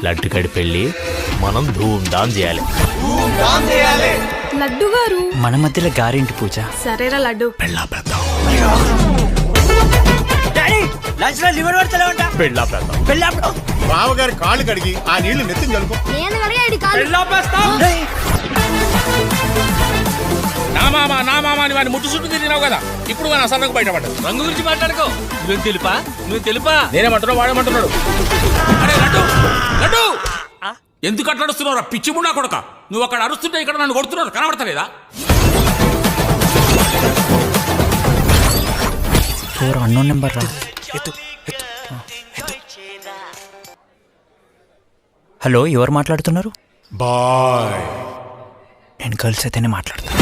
లడ్డుకడి పెళ్ళి మనం ధూమ్ధాం చేయాలి. లడ్డు గారు మన మధ్యలో గారింటి పూజ. సరేరా లడ్డు. పెళ్ళా పెద్దాం. బావగారి కాళ్ళు కడిగి ఆ నీళ్లు నెత్తిని కలుపు. నా మామ అని వాడిని ముట్టు చుట్టూ తిరిగినావు కదా, ఇప్పుడు మన అసలు బయటపడ్డాడు. రంగు గురించి మాట్లాడుకో. నువ్వు తెలుపా నేనేమంటున్నావు వాడేమంటున్నాడు. అరే లడ్డు లడ్డు ఎందుకు అట్లా అరుస్తున్నావు? పిచ్చి ముండా కొడక, నువ్వు అక్కడ అరుస్తుంటే ఇక్కడ నన్ను కొడుతున్నారు, కనబడతలేదా? అన్నోన్ నెంబర్ రా. హలో, ఎవరు మాట్లాడుతున్నారు? బాయ్. నేను గర్ల్స్ అయితేనే మాట్లాడతాను.